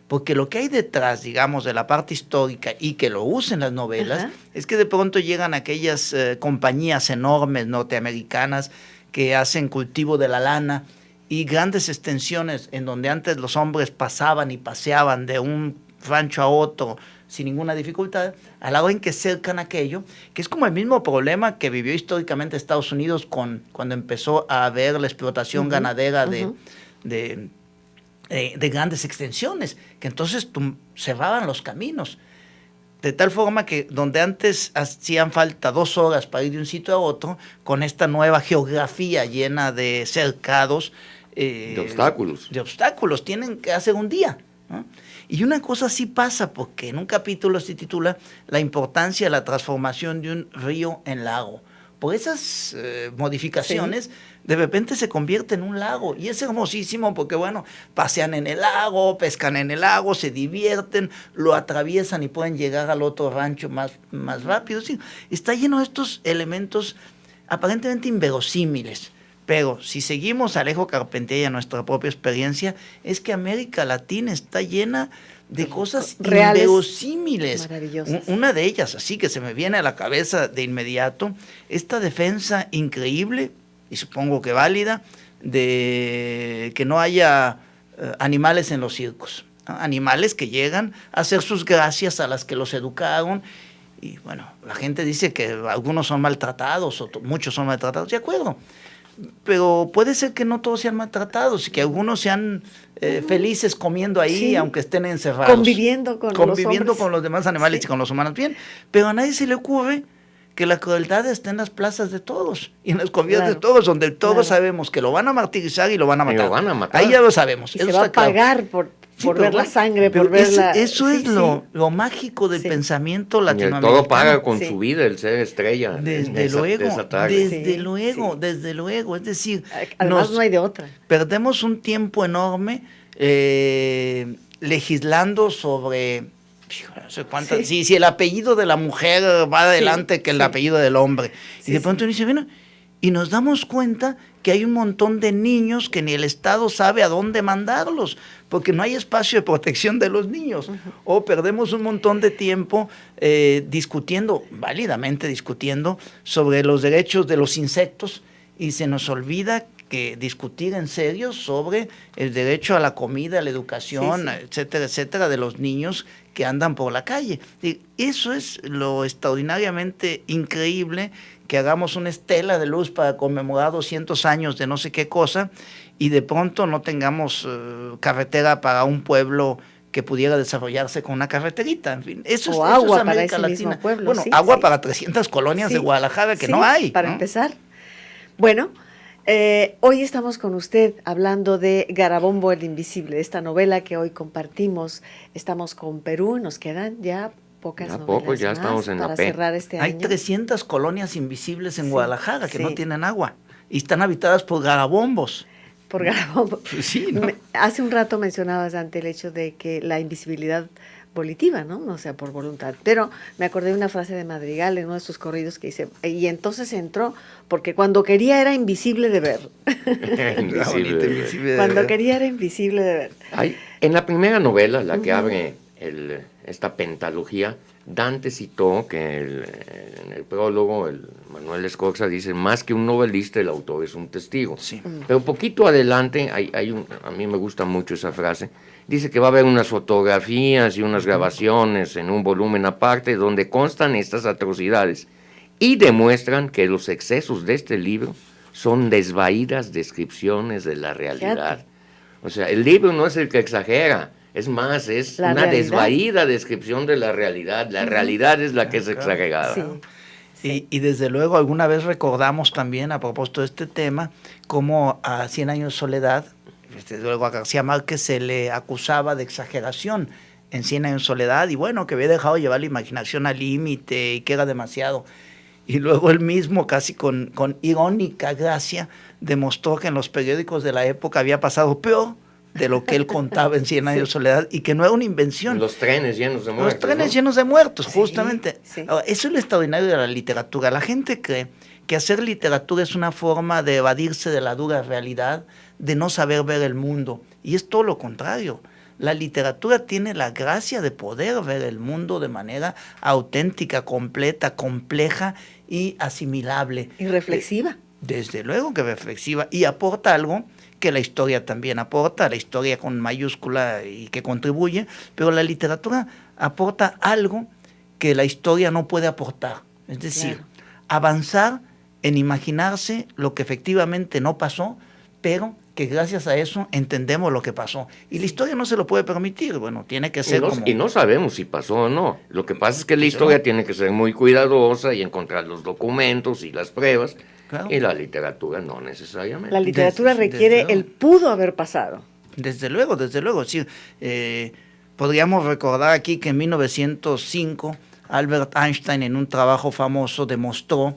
Porque lo que hay detrás, digamos, de la parte histórica y que lo usen las novelas, es que de pronto llegan aquellas compañías enormes norteamericanas que hacen cultivo de la lana y grandes extensiones en donde antes los hombres pasaban y paseaban de un rancho a otro sin ninguna dificultad, a la hora en que cercan aquello, que es como el mismo problema que vivió históricamente Estados Unidos cuando empezó a haber la explotación ganadera de grandes extensiones, que entonces cerraban los caminos, de tal forma que donde antes hacían falta 2 horas para ir de un sitio a otro, con esta nueva geografía llena de cercados, de obstáculos, tienen que hacer un día, ¿no? Y una cosa sí pasa, porque en un capítulo se titula La importancia de la transformación de un río en lago. Por esas modificaciones, de repente se convierte en un lago. Y es hermosísimo porque, bueno, pasean en el lago, pescan en el lago, se divierten, lo atraviesan y pueden llegar al otro rancho más rápido. Sí, está lleno de estos elementos aparentemente inverosímiles. Pero si seguimos a Alejo Carpentier y a nuestra propia experiencia, es que América Latina está llena de cosas reales, inverosímiles. Maravillosas. Una de ellas, así que se me viene a la cabeza de inmediato, esta defensa increíble, y supongo que válida, de que no haya animales en los circos, ¿no? Animales que llegan a hacer sus gracias a las que los educaron. Y bueno, la gente dice que algunos son maltratados, o muchos son maltratados, de acuerdo. Pero puede ser que no todos sean maltratados y que algunos sean felices comiendo ahí, sí, aunque estén encerrados. Conviviendo con los demás animales, sí, y con los humanos, bien. Pero a nadie se le ocurre que la crueldad está en las plazas de todos y en las comidas de todos, donde todos sabemos que lo van a martirizar y lo van a matar. Ahí ya lo sabemos. Y se va a pagar por ver la sangre, por ver la... Eso es lo mágico del pensamiento latinoamericano. Todo paga con su vida el ser estrella. Desde luego. Es decir, además no hay de otra. Perdemos un tiempo enorme legislando sobre, no sé cuántas, si el apellido de la mujer va adelante que el apellido del hombre. Y de pronto uno dice, bueno, y nos damos cuenta que hay un montón de niños que ni el Estado sabe a dónde mandarlos, porque no hay espacio de protección de los niños. O perdemos un montón de tiempo válidamente discutiendo sobre los derechos de los insectos, y se nos olvida que discutir en serio sobre el derecho a la comida, a la educación, etcétera, etcétera, de los niños que andan por la calle. Y eso es lo extraordinariamente increíble, que hagamos una estela de luz para conmemorar 200 años de no sé qué cosa, y de pronto no tengamos carretera para un pueblo que pudiera desarrollarse con una carreterita. En fin, eso es agua América para ese Latina. mismo pueblo. Bueno, agua para 300 colonias de Guadalajara que no hay. Para ¿no? empezar. Bueno, hoy estamos con usted hablando de Garabombo el Invisible, esta novela que hoy compartimos. Estamos con Perú, nos quedan ya pocas novelas ya más estamos en para la P. cerrar este Hay año. 300 colonias invisibles en Guadalajara que no sí. tienen agua y están habitadas por garabombos. Por Garabombo. Sí, ¿no? Hace un rato mencionabas, Dante, el hecho de que la invisibilidad volitiva, ¿no? O sea, por voluntad. Pero me acordé de una frase de Madrigal en uno de sus corridos que dice, y entonces entró, porque cuando quería era invisible de ver. Invisible. Cuando quería era invisible de ver. En la primera novela, la que abre esta pentalogía, Dante citó que en el prólogo, el Manuel Escorza dice, más que un novelista, el autor es un testigo. Sí. Pero poquito adelante, a mí me gusta mucho esa frase, dice que va a haber unas fotografías y unas grabaciones en un volumen aparte donde constan estas atrocidades y demuestran que los excesos de este libro son desvaídas descripciones de la realidad. O sea, el libro no es el que exagera, es más, es La una realidad. Desvaída descripción de la realidad. La realidad es la que es exagerada. Sí. Y desde luego alguna vez recordamos también, a propósito de este tema, cómo a 100 años de soledad, desde luego a García Márquez se le acusaba de exageración en 100 años de soledad, y bueno, que había dejado llevar la imaginación al límite y que era demasiado. Y luego él mismo, casi con irónica gracia, demostró que en los periódicos de la época había pasado peor de lo que él contaba en 100 años de soledad, y que no era una invención. Los trenes llenos de muertos. Los trenes ¿no? llenos de muertos, justamente. Sí. Ahora, eso es lo extraordinario de la literatura. La gente cree que hacer literatura es una forma de evadirse de la dura realidad, de no saber ver el mundo. Y es todo lo contrario. La literatura tiene la gracia de poder ver el mundo de manera auténtica, completa, compleja y asimilable. Y reflexiva. Desde luego que reflexiva, y aporta algo que la historia también aporta, la historia con mayúscula y que contribuye, pero la literatura aporta algo que la historia no puede aportar. Es decir, avanzar en imaginarse lo que efectivamente no pasó, pero que gracias a eso entendemos lo que pasó. Y la historia no se lo puede permitir, bueno, tiene que ser y no sabemos si pasó o no. Lo que pasa es que la historia tiene que ser muy cuidadosa y encontrar los documentos y las pruebas. Claro. Y la literatura no necesariamente. La literatura requiere desde el pudo haber pasado. Desde luego, desde luego. Sí, podríamos recordar aquí que en 1905 Albert Einstein, en un trabajo famoso, demostró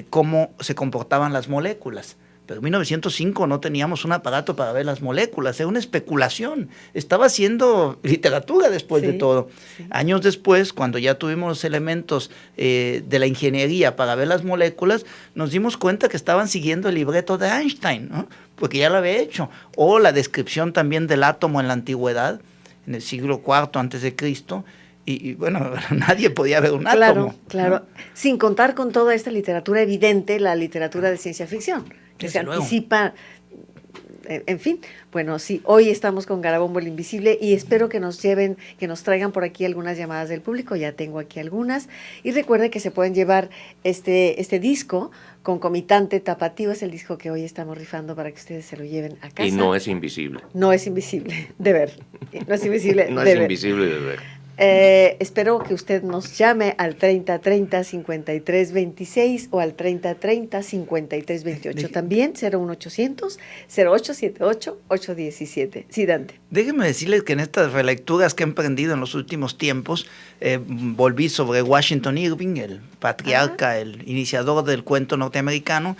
cómo se comportaban las moléculas. Pero en 1905 no teníamos un aparato para ver las moléculas, era una especulación. Estaba haciendo literatura después de todo. Sí. Años después, cuando ya tuvimos los elementos de la ingeniería para ver las moléculas, nos dimos cuenta que estaban siguiendo el libreto de Einstein, ¿no? Porque ya lo había hecho. O la descripción también del átomo en la antigüedad, en el siglo IV antes de Cristo. Y bueno, nadie podía ver un átomo. Claro, ¿no? Sin contar con toda esta literatura evidente, la literatura de ciencia ficción, que se anticipa, en fin. Bueno, sí, hoy estamos con Garabombo el Invisible y espero que nos traigan por aquí algunas llamadas del público, ya tengo aquí algunas. Y recuerden que se pueden llevar este disco concomitante tapatío, es el disco que hoy estamos rifando para que ustedes se lo lleven a casa. Y no es invisible. No es invisible de ver, no es invisible no de es ver. invisible de ver. Espero que usted nos llame al 3030-5326 o al 3030-5328. También 01800-0878-817. Sí, Dante. Déjenme decirles que en estas relecturas que he emprendido en los últimos tiempos, volví sobre Washington Irving, el patriarca, el iniciador del cuento norteamericano,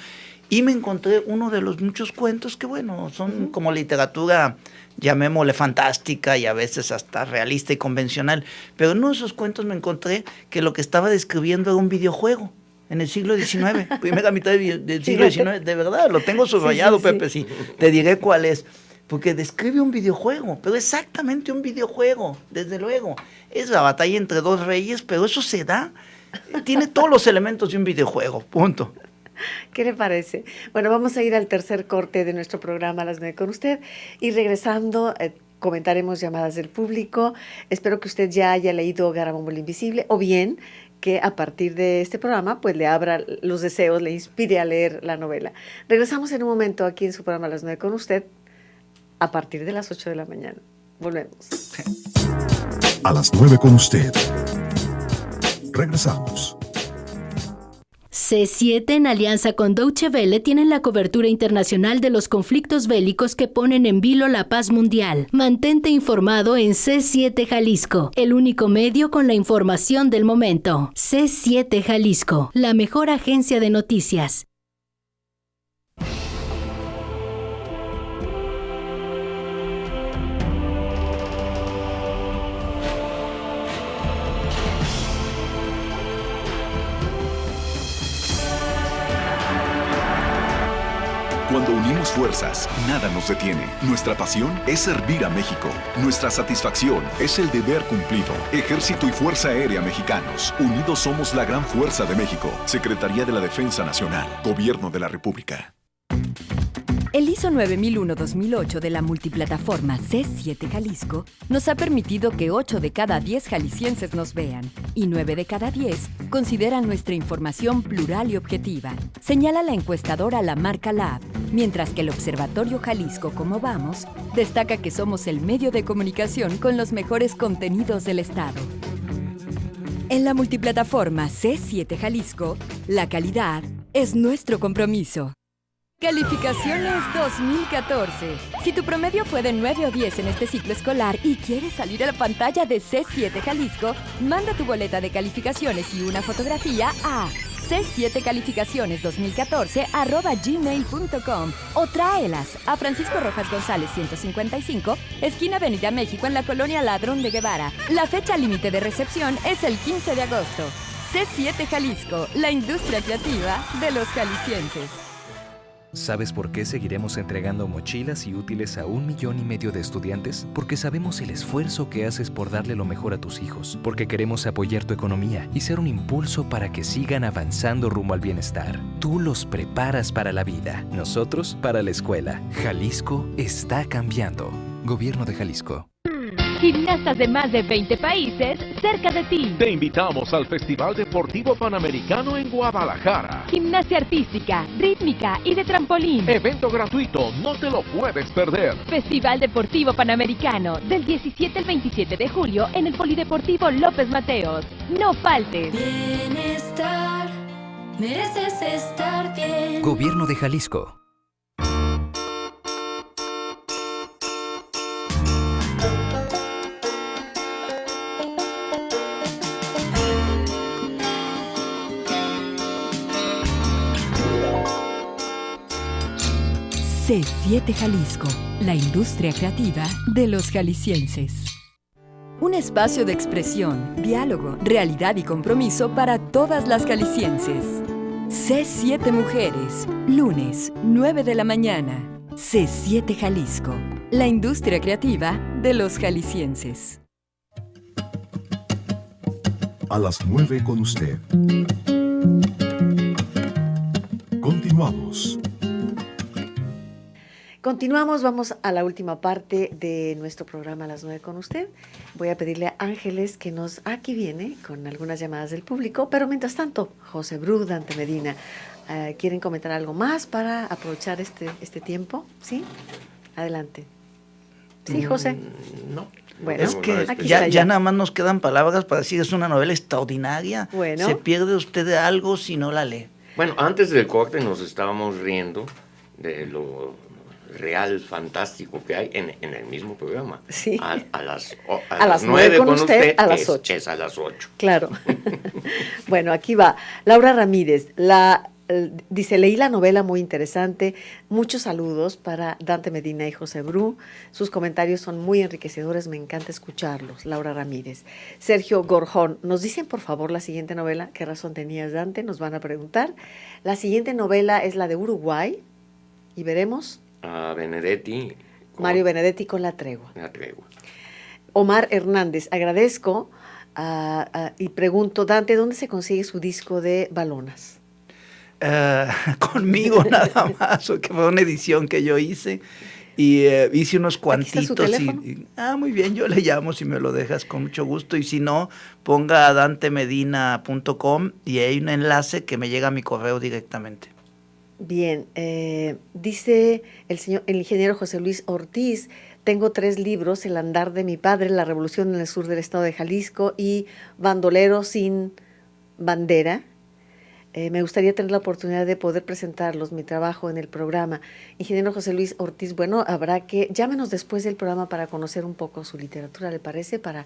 y me encontré uno de los muchos cuentos que, bueno, son como literatura, llamémosle fantástica y a veces hasta realista y convencional, pero en uno de esos cuentos me encontré que lo que estaba describiendo era un videojuego en el siglo XIX, primera mitad del siglo XIX, de verdad, lo tengo subrayado, Pepe, sí, te diré cuál es, porque describe un videojuego, pero exactamente un videojuego, desde luego, es la batalla entre dos reyes, pero eso se da, tiene todos los elementos de un videojuego, punto. ¿Qué le parece? Bueno, vamos a ir al tercer corte de nuestro programa a las 9 con usted y regresando comentaremos llamadas del público. Espero que usted ya haya leído Garabombo el Invisible o bien que a partir de este programa pues le abra los deseos, le inspire a leer la novela. Regresamos en un momento aquí en su programa a las 9 con usted a partir de las 8 de la mañana. Volvemos. A las 9 con usted. Regresamos. C7 en alianza con Deutsche Welle tienen la cobertura internacional de los conflictos bélicos que ponen en vilo la paz mundial. Mantente informado en C7 Jalisco, el único medio con la información del momento. C7 Jalisco, la mejor agencia de noticias. Cuando unimos fuerzas, nada nos detiene. Nuestra pasión es servir a México. Nuestra satisfacción es el deber cumplido. Ejército y Fuerza Aérea Mexicanos. Unidos somos la gran fuerza de México. Secretaría de la Defensa Nacional. Gobierno de la República. El ISO 9001-2008 de la multiplataforma C7 Jalisco nos ha permitido que 8 de cada 10 jaliscienses nos vean y 9 de cada 10 consideran nuestra información plural y objetiva, señala la encuestadora La Marca Lab, mientras que el Observatorio Jalisco Cómo Vamos destaca que somos el medio de comunicación con los mejores contenidos del Estado. En la multiplataforma C7 Jalisco, la calidad es nuestro compromiso. Calificaciones 2014. Si tu promedio fue de 9 o 10 en este ciclo escolar y quieres salir a la pantalla de C7 Jalisco, manda tu boleta de calificaciones y una fotografía a c7calificaciones2014@gmail.com o tráelas a Francisco Rojas González 155, esquina Avenida México en la colonia Ladrón de Guevara. La fecha límite de recepción es el 15 de agosto. C7 Jalisco, la industria creativa de los jaliscienses. ¿Sabes por qué seguiremos entregando mochilas y útiles a 1,5 millones de estudiantes? Porque sabemos el esfuerzo que haces por darle lo mejor a tus hijos. Porque queremos apoyar tu economía y ser un impulso para que sigan avanzando rumbo al bienestar. Tú los preparas para la vida, nosotros para la escuela. Jalisco está cambiando. Gobierno de Jalisco. Gimnastas de más de 20 países cerca de ti. Te invitamos al Festival Deportivo Panamericano en Guadalajara. Gimnasia artística, rítmica y de trampolín. Evento gratuito, no te lo puedes perder. Festival Deportivo Panamericano, del 17 al 27 de julio en el Polideportivo López Mateos. No faltes. Bienestar, mereces estar bien. Gobierno de Jalisco. C7 Jalisco, la industria creativa de los jaliscienses. Un espacio de expresión, diálogo, realidad y compromiso para todas las jaliscienses. C7 Mujeres, lunes, 9 de la mañana. C7 Jalisco, la industria creativa de los jaliscienses. A las 9 con usted. Continuamos. Continuamos, vamos a la última parte de nuestro programa a las 9 con usted. Voy a pedirle a Ángeles que aquí viene con algunas llamadas del público, pero mientras tanto, José Bru, Dante Medina, ¿quieren comentar algo más para aprovechar este tiempo? ¿Sí? Adelante. Sí, José. No. Bueno, es que aquí ya nada más nos quedan palabras para decir es una novela extraordinaria. Bueno. Se pierde usted de algo si no la lee. Bueno, antes del corte nos estábamos riendo de lo real, fantástico que hay en el mismo programa. Sí. A las 9 con usted, a las 8. Es a las 8. Claro. Bueno, aquí va. Laura Ramírez, la Dice, leí la novela, muy interesante. Muchos saludos para Dante Medina y José Bru. Sus comentarios son muy enriquecedores, me encanta escucharlos. Laura Ramírez. Sergio Gorjón, nos dicen por favor la siguiente novela. ¿Qué razón tenías, Dante? Nos van a preguntar. La siguiente novela es la de Uruguay y veremos. A Benedetti. Mario Benedetti con La Tregua. La Tregua. Omar Hernández, agradezco y pregunto, Dante, ¿dónde se consigue su disco de balonas? Conmigo nada más, que fue una edición que yo hice y hice unos cuantitos. ¿Aquí está su teléfono? Muy bien, yo le llamo si me lo dejas con mucho gusto, y si no, ponga dantemedina.com y hay un enlace que me llega a mi correo directamente. Bien, dice el ingeniero José Luis Ortiz, tengo 3 libros, El andar de mi padre, La revolución en el sur del estado de Jalisco y Bandolero sin bandera. Me gustaría tener la oportunidad de poder presentarlos, mi trabajo en el programa. Ingeniero José Luis Ortiz, bueno, habrá que, llámenos después del programa para conocer un poco su literatura, ¿le parece? Para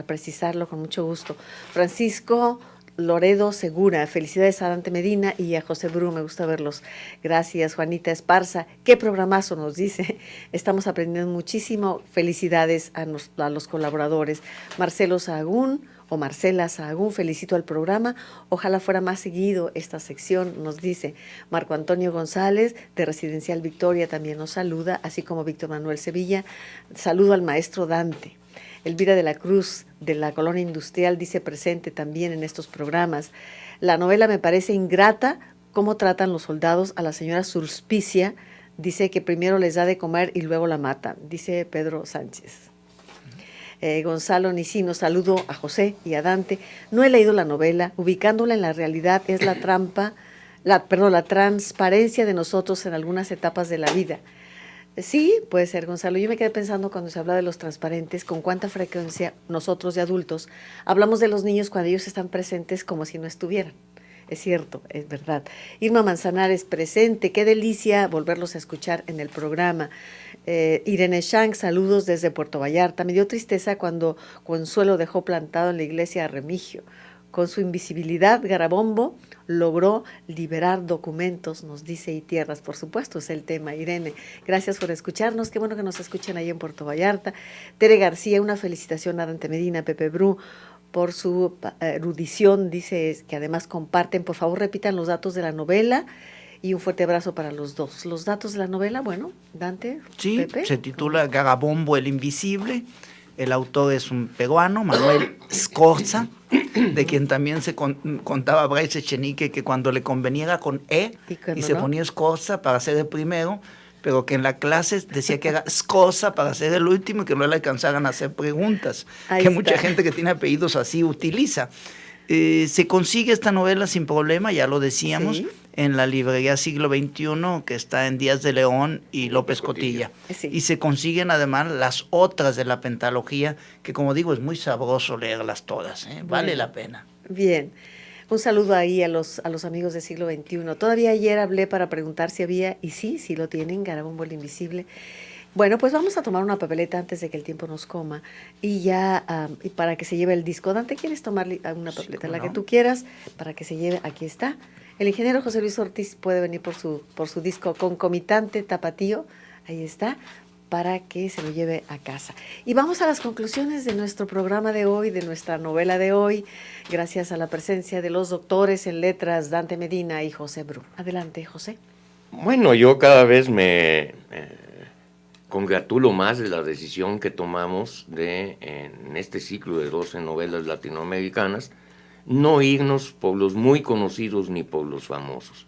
precisarlo con mucho gusto. Francisco Loredo Segura, felicidades a Dante Medina y a José Bru, me gusta verlos. Gracias, Juanita Esparza. Qué programazo nos dice. Estamos aprendiendo muchísimo. Felicidades a los colaboradores. Marcelo Sahagún o Marcela Sahagún, felicito al programa. Ojalá fuera más seguido esta sección, nos dice. Marco Antonio González, de Residencial Victoria, también nos saluda, así como Víctor Manuel Sevilla. Saludo al maestro Dante. Elvira de la Cruz, de la Colonia Industrial, dice presente también en estos programas. La novela me parece ingrata, cómo tratan los soldados a la señora Suspicia. Dice que primero les da de comer y luego la matan, dice Pedro Sánchez. Gonzalo Nicino, saludo a José y a Dante. No he leído la novela, ubicándola en la realidad es la transparencia de nosotros en algunas etapas de la vida. Sí, puede ser, Gonzalo. Yo me quedé pensando cuando se habla de los transparentes, con cuánta frecuencia nosotros de adultos hablamos de los niños cuando ellos están presentes como si no estuvieran. Es cierto, es verdad. Irma Manzanares presente, qué delicia volverlos a escuchar en el programa. Irene Shank, saludos desde Puerto Vallarta. Me dio tristeza cuando Consuelo dejó plantado en la iglesia a Remigio. Con su invisibilidad, Garabombo logró liberar documentos, nos dice, y tierras. Por supuesto, es el tema, Irene. Gracias por escucharnos. Qué bueno que nos escuchen ahí en Puerto Vallarta. Tere García, una felicitación a Dante Medina, Pepe Bru, por su erudición. Dice que además comparten. Por favor, repitan los datos de la novela. Y un fuerte abrazo para los dos. Los datos de la novela, bueno, Dante, sí, Pepe. Se titula Garabombo el Invisible. El autor es un peruano, Manuel Scorza, de quien también se contaba Bryce Echenique que cuando le convenía era con E y se ponía Scorza para ser el primero, pero que en la clase decía que era Scorza para ser el último y que no le alcanzaran a hacer preguntas, Ahí que está. mucha gente que tiene apellidos así utiliza. Se consigue esta novela sin problema, ya lo decíamos, sí, en la librería Siglo XXI, que está en Díaz de León y López Cotilla. Sí. Y se consiguen además las otras de la pentalogía, que como digo, es muy sabroso leerlas todas, ¿eh? Vale la pena. Bien. Un saludo ahí a los amigos de Siglo XXI. Todavía ayer hablé para preguntar si había, y sí lo tienen, Garabombo el Invisible. Bueno, pues vamos a tomar una papeleta antes de que el tiempo nos coma y ya y para que se lleve el disco. Dante, ¿quieres tomar una papeleta? Sí, la que tú quieras, para que se lleve. Aquí está. El ingeniero José Luis Ortiz puede venir por su disco concomitante Tapatío. Ahí está, para que se lo lleve a casa. Y vamos a las conclusiones de nuestro programa de hoy, de nuestra novela de hoy, gracias a la presencia de los doctores en letras Dante Medina y José Bru. Adelante, José. Bueno, yo cada vez me congratulo más de la decisión que tomamos de, en este ciclo de 12 novelas latinoamericanas, no irnos por los muy conocidos ni por los famosos.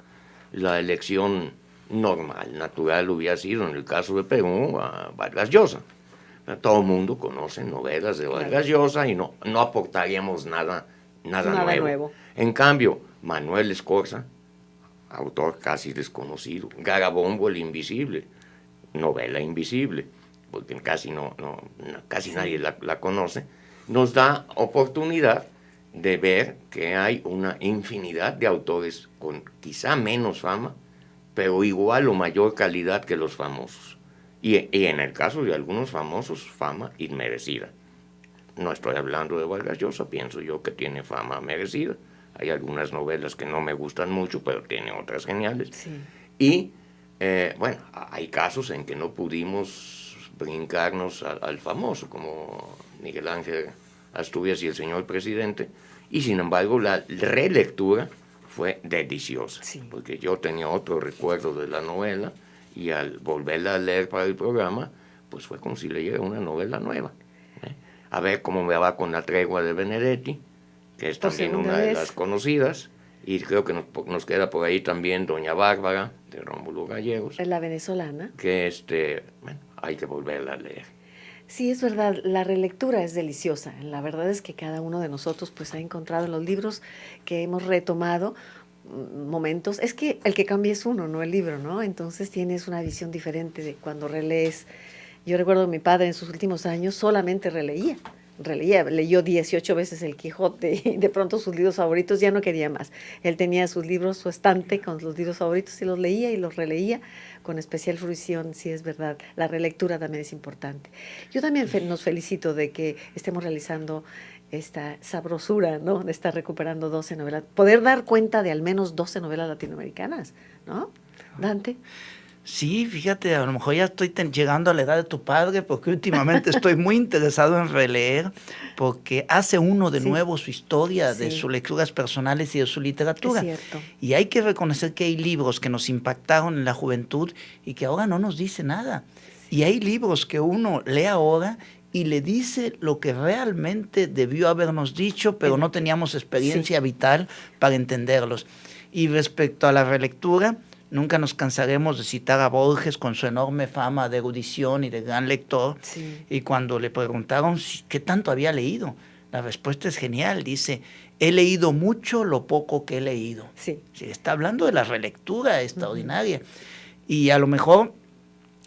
La elección normal, natural, hubiera sido, en el caso de Perú, a Vargas Llosa. Todo el mundo conoce novelas de Vargas Llosa y no aportaríamos nada nuevo. En cambio, Manuel Scorza, autor casi desconocido, Garabombo el Invisible, novela invisible, porque casi nadie la conoce, nos da oportunidad de ver que hay una infinidad de autores con quizá menos fama, pero igual o mayor calidad que los famosos. Y en el caso de algunos famosos, fama inmerecida. No estoy hablando de Vargas Llosa, pienso yo que tiene fama merecida, Hay algunas novelas que no me gustan mucho, pero tiene otras geniales. Sí. Y, bueno, hay casos en que no pudimos brincarnos al famoso, como Miguel Ángel Asturias y el señor presidente, y sin embargo la relectura fue deliciosa, porque yo tenía otro recuerdo de la novela, y al volverla a leer para el programa, pues fue como si leyera una novela nueva. A ver cómo me va con La tregua de Benedetti, que es también una de las conocidas, y creo que nos queda por ahí también Doña Bárbara, de Rómulo Gallegos. Es la venezolana. Que bueno, hay que volverla a leer. Sí, es verdad, la relectura es deliciosa. La verdad es que cada uno de nosotros pues ha encontrado en los libros que hemos retomado momentos. Es que el que cambia es uno, no el libro, ¿no? Entonces tienes una visión diferente de cuando relees. Yo recuerdo que mi padre en sus últimos años solamente leyó 18 veces El Quijote y de pronto sus libros favoritos ya no quería más. Él tenía sus libros, su estante con los libros favoritos y los leía y los releía con especial fruición, sí es verdad. La relectura también es importante. Yo también nos felicito de que estemos realizando esta sabrosura, ¿no? De estar recuperando 12 novelas. Poder dar cuenta de al menos 12 novelas latinoamericanas, ¿no? Dante. Sí, fíjate, a lo mejor ya estoy llegando a la edad de tu padre, porque últimamente estoy muy interesado en releer, porque hace uno de nuevo su historia, de sus lecturas personales y de su literatura. Es cierto. Y hay que reconocer que hay libros que nos impactaron en la juventud y que ahora no nos dice nada. Y hay libros que uno lee ahora y le dice lo que realmente debió habernos dicho, pero no teníamos experiencia vital para entenderlos. Y respecto a la relectura, nunca nos cansaremos de citar a Borges con su enorme fama de erudición y de gran lector. Sí. Y cuando le preguntaron qué tanto había leído, la respuesta es genial. Dice, he leído mucho lo poco que he leído. Sí. Sí, está hablando de la relectura extraordinaria. Y a lo mejor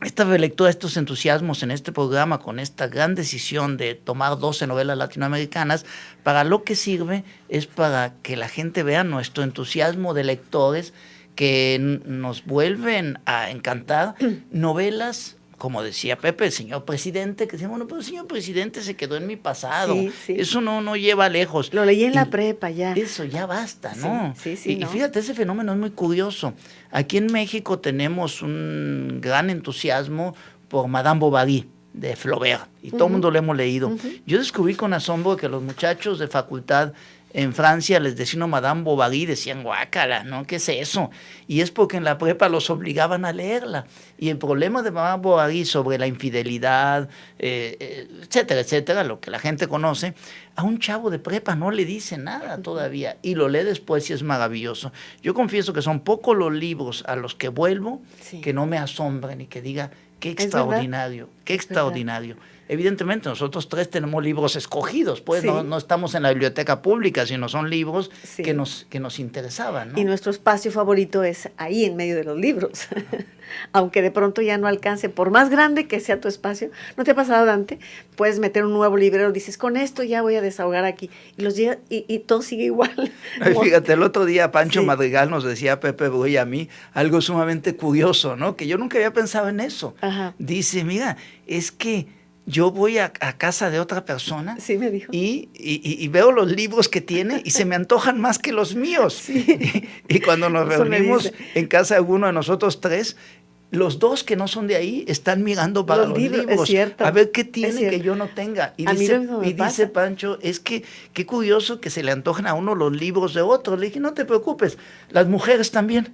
esta relectura, estos entusiasmos en este programa, con esta gran decisión de tomar 12 novelas latinoamericanas, para lo que sirve es para que la gente vea nuestro entusiasmo de lectores que nos vuelven a encantar novelas, como decía Pepe, el señor presidente, que decía, bueno, pero el señor presidente se quedó en mi pasado, eso no lleva lejos. Lo leí en la prepa ya. Eso ya basta, ¿no? Sí, y fíjate, ese fenómeno es muy curioso. Aquí en México tenemos un gran entusiasmo por Madame Bovary, de Flaubert, y todo el mundo lo hemos leído. Yo descubrí con asombro que los muchachos de facultad en Francia les decían Madame Bovary, decían guácala, ¿no? ¿Qué es eso? Y es porque en la prepa los obligaban a leerla. Y el problema de Madame Bovary sobre la infidelidad, etcétera, etcétera, lo que la gente conoce, a un chavo de prepa no le dice nada todavía. Y lo lee después y es maravilloso. Yo confieso que son pocos los libros a los que vuelvo que no me asombren y que diga, qué extraordinario, qué extraordinario. Evidentemente nosotros tres tenemos libros escogidos, pues no estamos en la biblioteca pública, sino son libros que nos interesaban, ¿no? Y nuestro espacio favorito es ahí en medio de los libros, aunque de pronto ya no alcance, por más grande que sea tu espacio. ¿No te ha pasado, Dante? Puedes meter un nuevo librero, dices, con esto ya voy a desahogar aquí, y los llega, y todo sigue igual. Ay, fíjate, el otro día Pancho Madrigal nos decía a Pepe Bru y a mí algo sumamente curioso, ¿no? Que yo nunca había pensado en eso. Ajá. Dice, mira, es que yo voy a casa de otra persona me dijo. Y veo los libros que tiene y se me antojan más que los míos. Y cuando nos reunimos en casa de uno de nosotros tres, los dos que no son de ahí están mirando para los libros. Es cierto, a ver qué tiene que yo no tenga. Y dice Pancho, es que qué curioso que se le antojan a uno los libros de otro. Le dije, no te preocupes, las mujeres también.